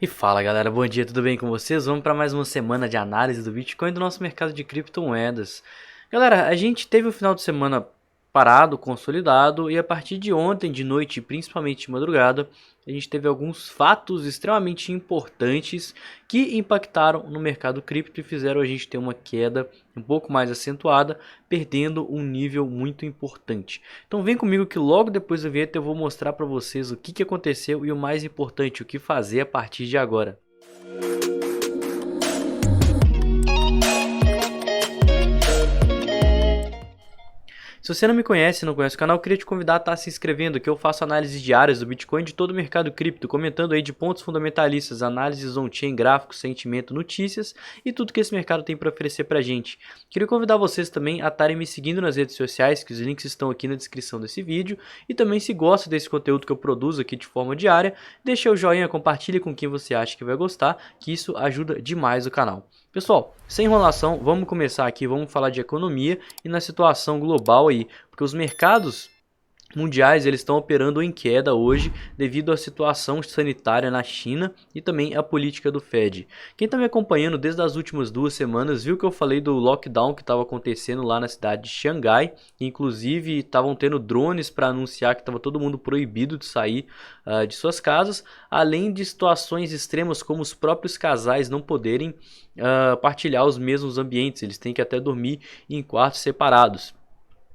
E fala galera, bom dia, tudo bem com vocês? Vamos para mais uma semana de análise do Bitcoin e do nosso mercado de criptomoedas. Galera, a gente teve um final de semana parado, consolidado, e a partir de ontem de noite, principalmente de madrugada, a gente teve alguns fatos extremamente importantes que impactaram no mercado cripto e fizeram a gente ter uma queda um pouco mais acentuada, perdendo um nível muito importante. Então vem comigo que logo depois da vinheta eu vou mostrar para vocês o que aconteceu e o mais importante, o que fazer a partir de agora. Se você não me conhece e não conhece o canal, eu queria te convidar a estar se inscrevendo, que eu faço análises diárias do Bitcoin de todo o mercado cripto, comentando aí de pontos fundamentalistas, análises on-chain, gráficos, sentimento, notícias e tudo que esse mercado tem para oferecer para a gente. Queria convidar vocês também a estarem me seguindo nas redes sociais, que os links estão aqui na descrição desse vídeo, e também se gosta desse conteúdo que eu produzo aqui de forma diária, deixa o joinha, compartilhe com quem você acha que vai gostar, que isso ajuda demais o canal. Pessoal, sem enrolação, vamos começar aqui, vamos falar de economia e na situação global aí, porque os mercados mundiais eles estão operando em queda hoje devido à situação sanitária na China e também à política do Fed. Quem está me acompanhando desde as últimas 2 semanas viu que eu falei do lockdown que estava acontecendo lá na cidade de Xangai, inclusive estavam tendo drones para anunciar que estava todo mundo proibido de sair de suas casas, além de situações extremas como os próprios casais não poderem partilhar os mesmos ambientes, eles têm que até dormir em quartos separados.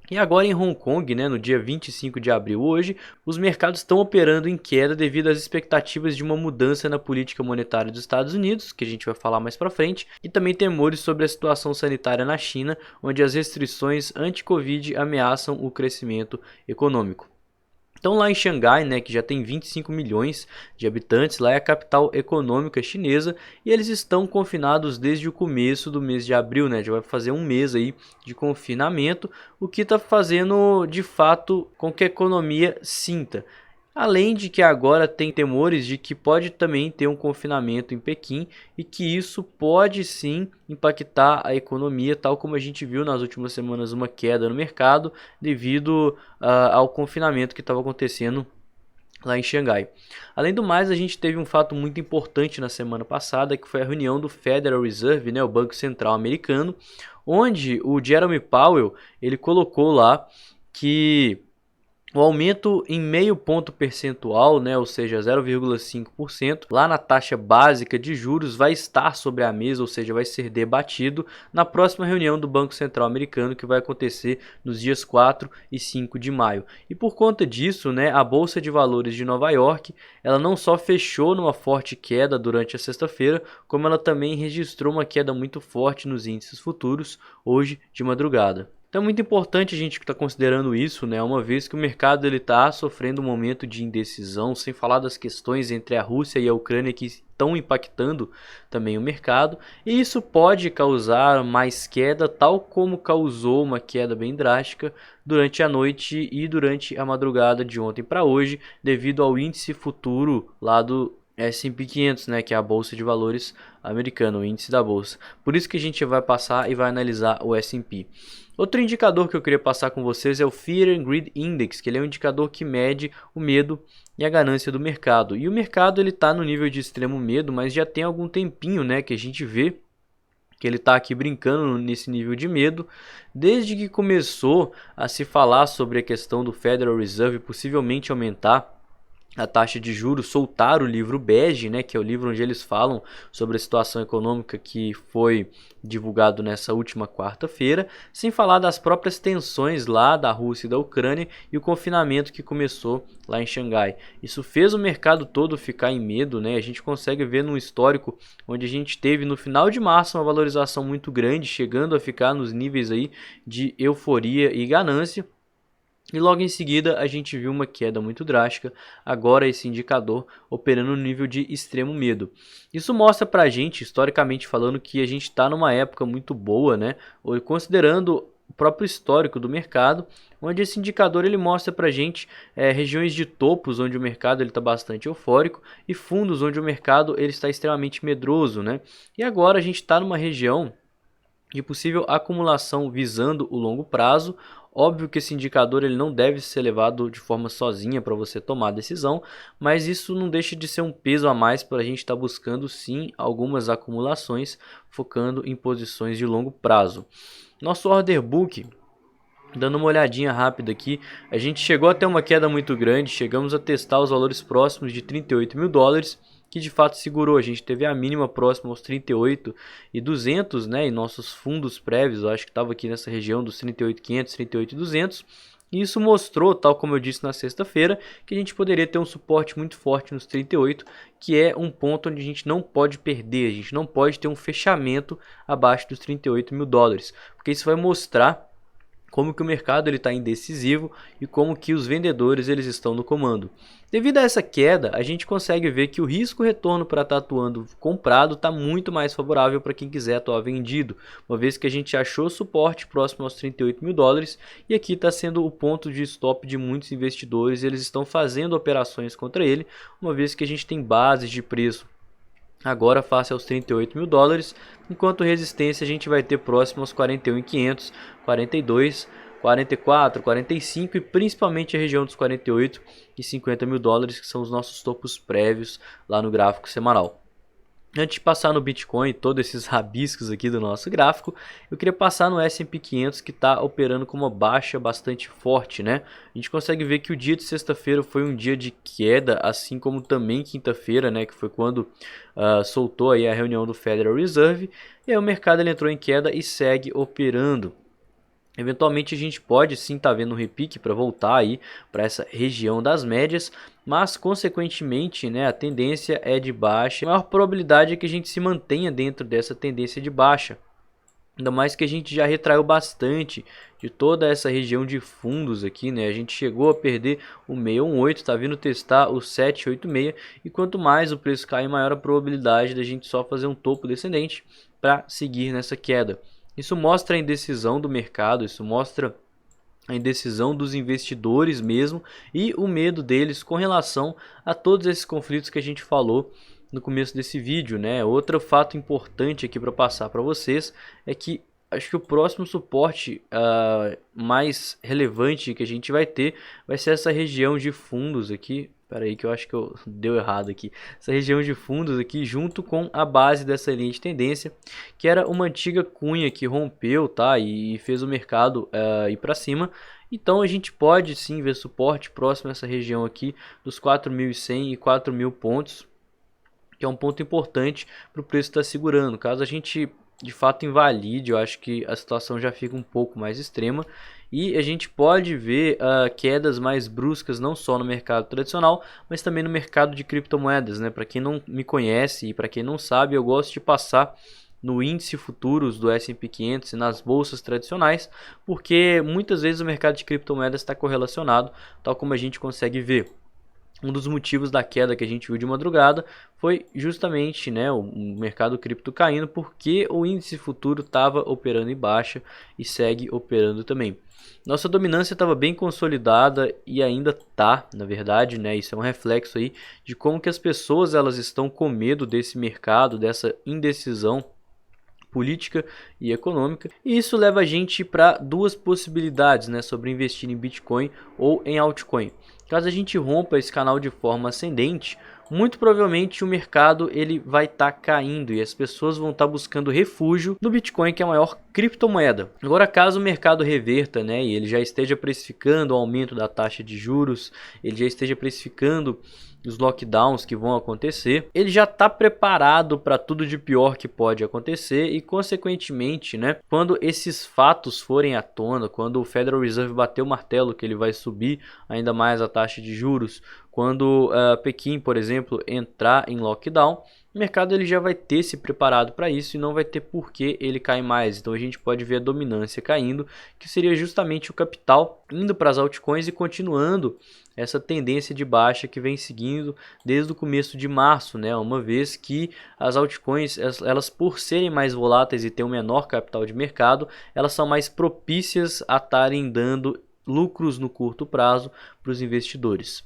E agora em Hong Kong, né, no dia 25 de abril hoje, os mercados estão operando em queda devido às expectativas de uma mudança na política monetária dos Estados Unidos, que a gente vai falar mais para frente, e também temores sobre a situação sanitária na China, onde as restrições anti-Covid ameaçam o crescimento econômico. Então lá em Xangai, né, que já tem 25 milhões de habitantes, lá é a capital econômica chinesa e eles estão confinados desde o começo do mês de abril, né, já vai fazer um mês aí de confinamento, o que está fazendo de fato com que a economia sinta. Além de que agora tem temores de que pode também ter um confinamento em Pequim e que isso pode sim impactar a economia, tal como a gente viu nas últimas semanas uma queda no mercado devido ao confinamento que estava acontecendo lá em Xangai. Além do mais, a gente teve um fato muito importante na semana passada, que foi a reunião do Federal Reserve, né, o Banco Central americano, onde o Jerome Powell ele colocou lá que o aumento em meio ponto percentual, né, ou seja, 0,5%, lá na taxa básica de juros vai estar sobre a mesa, ou seja, vai ser debatido na próxima reunião do Banco Central americano, que vai acontecer nos dias 4 e 5 de maio. E por conta disso, né, a Bolsa de Valores de Nova York, ela não só fechou numa forte queda durante a sexta-feira, como ela também registrou uma queda muito forte nos índices futuros hoje de madrugada. Então é muito importante a gente estar considerando isso, né? Uma vez que o mercado está sofrendo um momento de indecisão, sem falar das questões entre a Rússia e a Ucrânia que estão impactando também o mercado, e isso pode causar mais queda, tal como causou uma queda bem drástica durante a noite e durante a madrugada de ontem para hoje, devido ao índice futuro lá do S&P 500, né, que é a bolsa de valores americana, o índice da bolsa. Por isso que a gente vai passar e vai analisar o S&P. Outro indicador que eu queria passar com vocês é o Fear and Greed Index, que ele é um indicador que mede o medo e a ganância do mercado. E o mercado ele está no nível de extremo medo, mas já tem algum tempinho, né, que a gente vê que ele está aqui brincando nesse nível de medo, desde que começou a se falar sobre a questão do Federal Reserve possivelmente aumentar a taxa de juros, soltar o livro bege, né, que é o livro onde eles falam sobre a situação econômica que foi divulgado nessa última quarta-feira, sem falar das próprias tensões lá da Rússia e da Ucrânia e o confinamento que começou lá em Xangai. Isso fez o mercado todo ficar em medo, né? A gente consegue ver num histórico onde a gente teve no final de março uma valorização muito grande, chegando a ficar nos níveis aí de euforia e ganância. E logo em seguida a gente viu uma queda muito drástica, agora esse indicador operando no nível de extremo medo. Isso mostra pra gente, historicamente falando, que a gente está numa época muito boa, né? Considerando o próprio histórico do mercado, onde esse indicador ele mostra pra gente regiões de topos onde o mercado está bastante eufórico e fundos onde o mercado ele está extremamente medroso, né? E agora a gente está numa região de possível acumulação visando o longo prazo. Óbvio que esse indicador ele não deve ser levado de forma sozinha para você tomar a decisão, mas isso não deixa de ser um peso a mais para a gente estar buscando sim algumas acumulações, focando em posições de longo prazo. Nosso order book, dando uma olhadinha rápida aqui, a gente chegou a ter uma queda muito grande, chegamos a testar os valores próximos de 38 mil dólares, que de fato segurou. A gente teve a mínima próxima aos 38.200, né, em nossos fundos prévios, eu acho que estava aqui nessa região dos 38.500, 38.200. E isso mostrou, tal como eu disse na sexta-feira, que a gente poderia ter um suporte muito forte nos 38, que é um ponto onde a gente não pode perder, a gente não pode ter um fechamento abaixo dos 38 mil dólares, porque isso vai mostrar como que o mercado está indecisivo e como que os vendedores eles estão no comando. Devido a essa queda, a gente consegue ver que o risco-retorno para estar atuando comprado está muito mais favorável para quem quiser atuar vendido, uma vez que a gente achou suporte próximo aos 38 mil dólares e aqui está sendo o ponto de stop de muitos investidores, eles estão fazendo operações contra ele, uma vez que a gente tem bases de preço agora face aos 38 mil dólares, enquanto resistência a gente vai ter próximo aos 41.500, 42, 44, 45 e principalmente a região dos 48 e 50 mil dólares, que são os nossos topos prévios lá no gráfico semanal. Antes de passar no Bitcoin, todos esses rabiscos aqui do nosso gráfico, eu queria passar no S&P 500 que está operando com uma baixa bastante forte, né? A gente consegue ver que o dia de sexta-feira foi um dia de queda, assim como também quinta-feira, né? Que foi quando soltou aí a reunião do Federal Reserve. E aí o mercado ele entrou em queda e segue operando. Eventualmente a gente pode sim estar vendo um repique para voltar aí para essa região das médias, mas consequentemente, né, a tendência é de baixa. A maior probabilidade é que a gente se mantenha dentro dessa tendência de baixa. Ainda mais que a gente já retraiu bastante de toda essa região de fundos aqui, né? A gente chegou a perder o 618, tá vindo testar o 786 e quanto mais o preço cai, maior a probabilidade da gente só fazer um topo descendente para seguir nessa queda. Isso mostra a indecisão do mercado, isso mostra a indecisão dos investidores mesmo e o medo deles com relação a todos esses conflitos que a gente falou no começo desse vídeo, né? Outro fato importante aqui para passar para vocês é que acho que o próximo suporte mais relevante que a gente vai ter vai ser essa região de fundos aqui. Espera aí que eu acho que eu deu errado aqui. Essa região de fundos aqui junto com a base dessa linha de tendência, que era uma antiga cunha que rompeu, tá? E fez o mercado ir para cima. Então a gente pode sim ver suporte próximo a essa região aqui dos 4.100 e 4.000 pontos, que é um ponto importante para o preço estar segurando. Caso a gente de fato invalide, eu acho que a situação já fica um pouco mais extrema e a gente pode ver quedas mais bruscas não só no mercado tradicional, mas também no mercado de criptomoedas, né? Para quem não me conhece e para quem não sabe, eu gosto de passar no índice futuros do S&P 500 e nas bolsas tradicionais, porque muitas vezes o mercado de criptomoedas está correlacionado, tal como a gente consegue ver. Um dos motivos da queda que a gente viu de madrugada foi justamente, né, o mercado cripto caindo porque o índice futuro estava operando em baixa e segue operando também. Nossa dominância estava bem consolidada e ainda está, na verdade, né? Isso é um reflexo aí de como que as pessoas elas estão com medo desse mercado, dessa indecisão política e econômica, e isso leva a gente para duas possibilidades, né, sobre investir em Bitcoin ou em altcoin. Caso a gente rompa esse canal de forma ascendente, muito provavelmente o mercado ele vai estar caindo e as pessoas vão estar buscando refúgio no Bitcoin, que é a maior criptomoeda. Agora, caso o mercado reverta, né, e ele já esteja precificando o aumento da taxa de juros, ele já esteja precificando os lockdowns que vão acontecer, ele já está preparado para tudo de pior que pode acontecer e consequentemente, né, quando esses fatos forem à tona, quando o Federal Reserve bater o martelo que ele vai subir ainda mais a taxa de juros, quando Pequim, por exemplo, entrar em lockdown, o mercado ele já vai ter se preparado para isso e não vai ter por que ele cair mais. Então a gente pode ver a dominância caindo, que seria justamente o capital indo para as altcoins e continuando essa tendência de baixa que vem seguindo desde o começo de março, né? Uma vez que as altcoins, elas por serem mais voláteis e ter um menor capital de mercado, elas são mais propícias a estarem dando lucros no curto prazo para os investidores.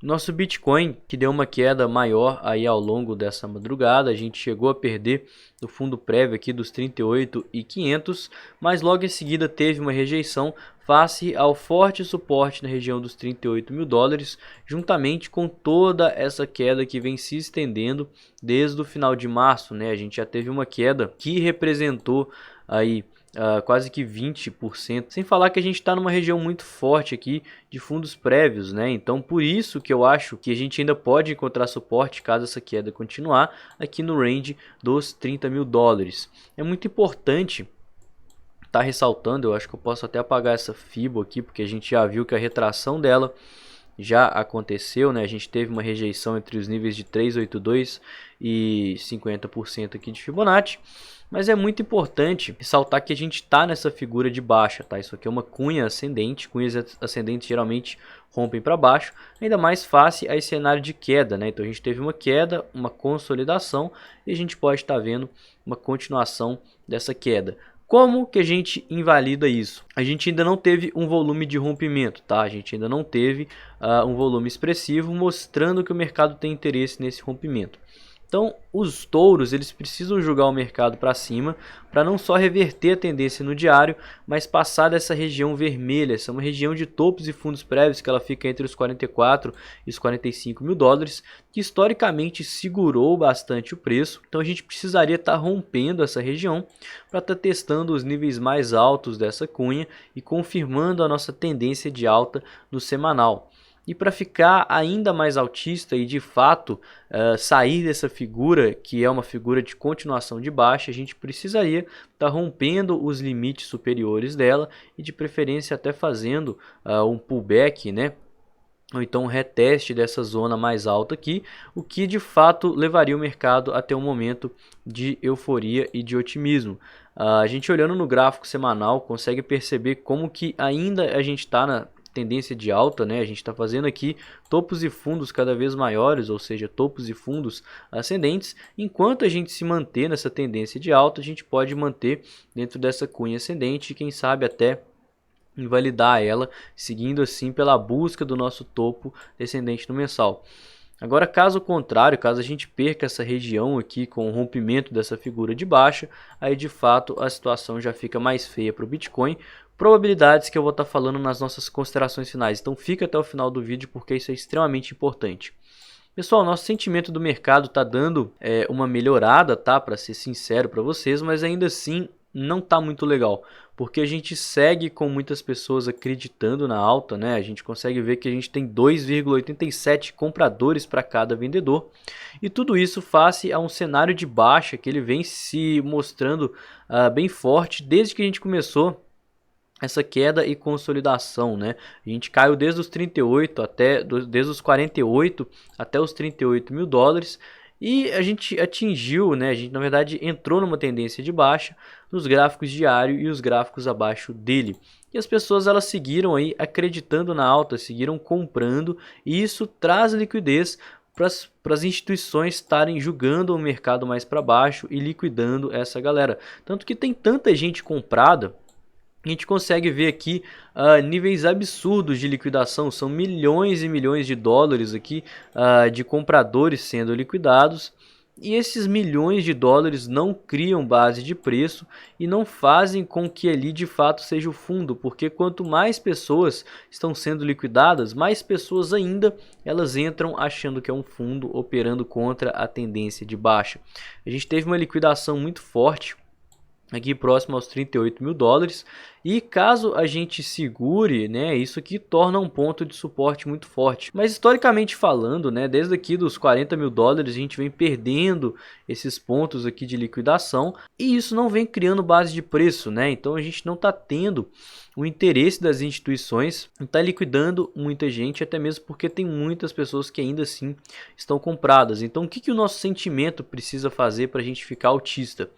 Nosso Bitcoin, que deu uma queda maior aí ao longo dessa madrugada, a gente chegou a perder no fundo prévio aqui dos 38.500, mas logo em seguida teve uma rejeição face ao forte suporte na região dos 38 mil dólares, juntamente com toda essa queda que vem se estendendo desde o final de março, né? A gente já teve uma queda que representou aí quase que 20%, sem falar que a gente está numa região muito forte aqui de fundos prévios, né? Então por isso que eu acho que a gente ainda pode encontrar suporte caso essa queda continuar aqui no range dos 30 mil dólares. É muito importante tá ressaltando, eu acho que eu posso até apagar essa FIBO aqui, porque a gente já viu que a retração dela já aconteceu, né? A gente teve uma rejeição entre os níveis de 382 e 50% aqui de Fibonacci, mas é muito importante ressaltar que a gente está nessa figura de baixa, tá? Isso aqui é uma cunha ascendente, cunhas ascendentes geralmente rompem para baixo, ainda mais face a esse cenário de queda, né? Então a gente teve uma queda, uma consolidação e a gente pode estar vendo uma continuação dessa queda. Como que a gente invalida isso? A gente ainda não teve um volume de rompimento, tá? A gente ainda não teve um volume expressivo mostrando que o mercado tem interesse nesse rompimento. Então, os touros eles precisam jogar o mercado para cima para não só reverter a tendência no diário, mas passar dessa região vermelha. Essa é uma região de topos e fundos prévios que ela fica entre os 44 e os 45 mil dólares, que historicamente segurou bastante o preço. Então, a gente precisaria estar rompendo essa região para estar testando os níveis mais altos dessa cunha e confirmando a nossa tendência de alta no semanal. E para ficar ainda mais altista e de fato sair dessa figura, que é uma figura de continuação de baixa, a gente precisaria estar rompendo os limites superiores dela e de preferência até fazendo um pullback, né? Ou então um reteste dessa zona mais alta aqui, o que de fato levaria o mercado até um momento de euforia e de otimismo. A gente olhando no gráfico semanal consegue perceber como que ainda a gente está na tendência de alta, né? A gente está fazendo aqui topos e fundos cada vez maiores, ou seja, topos e fundos ascendentes. Enquanto a gente se manter nessa tendência de alta, a gente pode manter dentro dessa cunha ascendente e quem sabe até invalidar ela, seguindo assim pela busca do nosso topo descendente no mensal. Agora, caso contrário, caso a gente perca essa região aqui com o rompimento dessa figura de baixa, aí de fato a situação já fica mais feia para o Bitcoin. Probabilidades que eu vou estar falando nas nossas considerações finais, então fica até o final do vídeo porque isso é extremamente importante. Pessoal, nosso sentimento do mercado está dando uma melhorada, tá? Para ser sincero para vocês, mas ainda assim não está muito legal, porque a gente segue com muitas pessoas acreditando na alta, né? A gente consegue ver que a gente tem 2,87 compradores para cada vendedor, e tudo isso face a um cenário de baixa que ele vem se mostrando bem forte desde que a gente começou essa queda e consolidação, né? A gente caiu desde os 38 desde os 48 até os 38 mil dólares e a gente atingiu, né? A gente na verdade entrou numa tendência de baixa nos gráficos diário e os gráficos abaixo dele. E as pessoas elas seguiram aí acreditando na alta, seguiram comprando e isso traz liquidez para as instituições estarem julgando o mercado mais para baixo e liquidando essa galera. Tanto que tem tanta gente comprada. A gente consegue ver aqui níveis absurdos de liquidação, são milhões e milhões de dólares aqui de compradores sendo liquidados. E esses milhões de dólares não criam base de preço e não fazem com que ali de fato seja o fundo, porque quanto mais pessoas estão sendo liquidadas, mais pessoas ainda elas entram achando que é um fundo operando contra a tendência de baixa. A gente teve uma liquidação muito forte aqui próximo aos 38 mil dólares e caso a gente segure, né, isso aqui torna um ponto de suporte muito forte. Mas historicamente falando, né, desde aqui dos 40 mil dólares a gente vem perdendo esses pontos aqui de liquidação e isso não vem criando base de preço, né? Então a gente não está tendo o interesse das instituições em estar liquidando muita gente, até mesmo porque tem muitas pessoas que ainda assim estão compradas. Então o que o nosso sentimento precisa fazer para a gente ficar altista?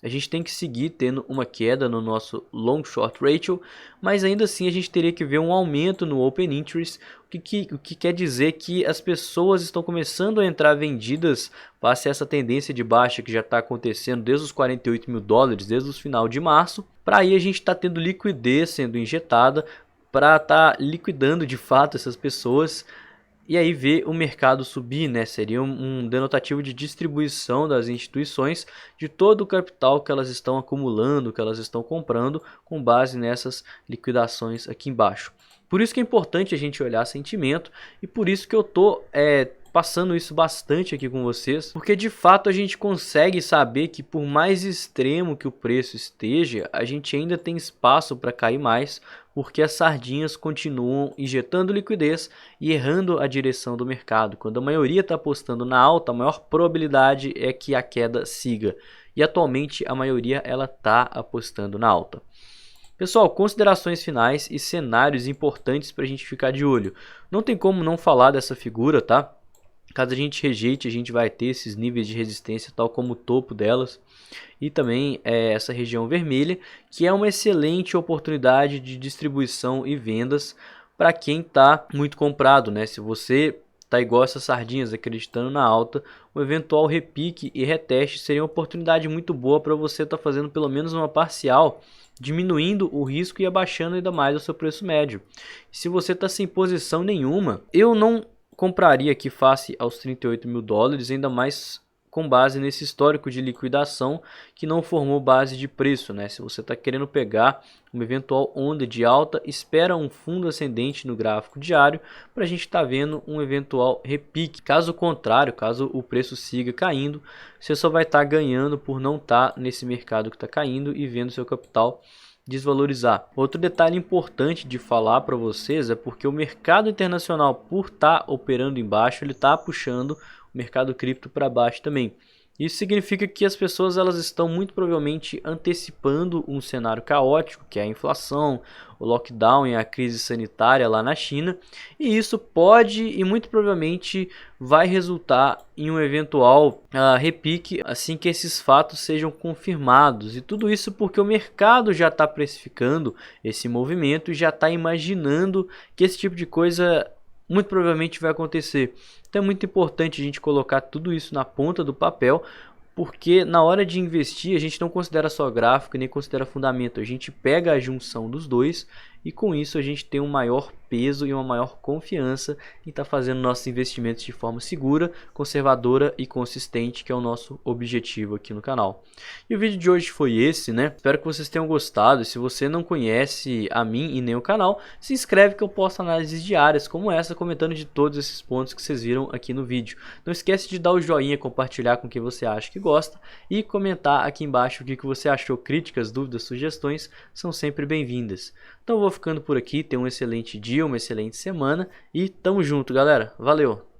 A gente tem que seguir tendo uma queda no nosso long short ratio, mas ainda assim a gente teria que ver um aumento no open interest, o que quer dizer que as pessoas estão começando a entrar vendidas face a essa tendência de baixa que já está acontecendo desde os 48 mil dólares, desde o final de março, para aí a gente está tendo liquidez sendo injetada para estar liquidando de fato essas pessoas e aí ver o mercado subir, né? Seria um denotativo de distribuição das instituições de todo o capital que elas estão acumulando, que elas estão comprando, com base nessas liquidações aqui embaixo. Por isso que é importante a gente olhar sentimento, e por isso que eu tô passando isso bastante aqui com vocês, porque de fato a gente consegue saber que por mais extremo que o preço esteja, a gente ainda tem espaço para cair mais, porque as sardinhas continuam injetando liquidez e errando a direção do mercado. Quando a maioria está apostando na alta, a maior probabilidade é que a queda siga. E atualmente a maioria ela está apostando na alta. Pessoal, considerações finais e cenários importantes para a gente ficar de olho. Não tem como não falar dessa figura, tá? Caso a gente rejeite, a gente vai ter esses níveis de resistência, tal como o topo delas. E também essa região vermelha, que é uma excelente oportunidade de distribuição e vendas para quem está muito comprado, né? Se você tá igual essas sardinhas acreditando na alta, o eventual repique e reteste seria uma oportunidade muito boa para você estar fazendo pelo menos uma parcial, diminuindo o risco e abaixando ainda mais o seu preço médio. Se você está sem posição nenhuma, eu não compraria aqui face aos 38 mil dólares, ainda mais com base nesse histórico de liquidação que não formou base de preço, né? Se você está querendo pegar uma eventual onda de alta, espera um fundo ascendente no gráfico diário para a gente estar vendo um eventual repique. Caso contrário, caso o preço siga caindo, você só vai estar ganhando por não estar nesse mercado que está caindo e vendo seu capital desvalorizar. Outro detalhe importante de falar para vocês é porque o mercado internacional, por estar operando embaixo, ele está puxando o mercado cripto para baixo também. Isso significa que as pessoas elas estão muito provavelmente antecipando um cenário caótico, que é a inflação, o lockdown e a crise sanitária lá na China, e isso pode e muito provavelmente vai resultar em um eventual repique assim que esses fatos sejam confirmados. E tudo isso porque o mercado já está precificando esse movimento e já está imaginando que esse tipo de coisa muito provavelmente vai acontecer. Então é muito importante a gente colocar tudo isso na ponta do papel, porque na hora de investir a gente não considera só gráfico nem considera fundamento, a gente pega a junção dos dois e com isso a gente tem um maior peso e uma maior confiança em estar fazendo nossos investimentos de forma segura, conservadora e consistente, que é o nosso objetivo aqui no canal. E o vídeo de hoje foi esse, né? Espero que vocês tenham gostado. E se você não conhece a mim e nem o canal, se inscreve que eu posto análises diárias como essa, comentando de todos esses pontos que vocês viram aqui no vídeo. Não esquece de dar o joinha, compartilhar com quem você acha que gosta e comentar aqui embaixo o que você achou. Críticas, dúvidas, sugestões são sempre bem-vindas. Então eu vou ficando por aqui, tenha um excelente dia, uma excelente semana e tamo junto, galera. Valeu!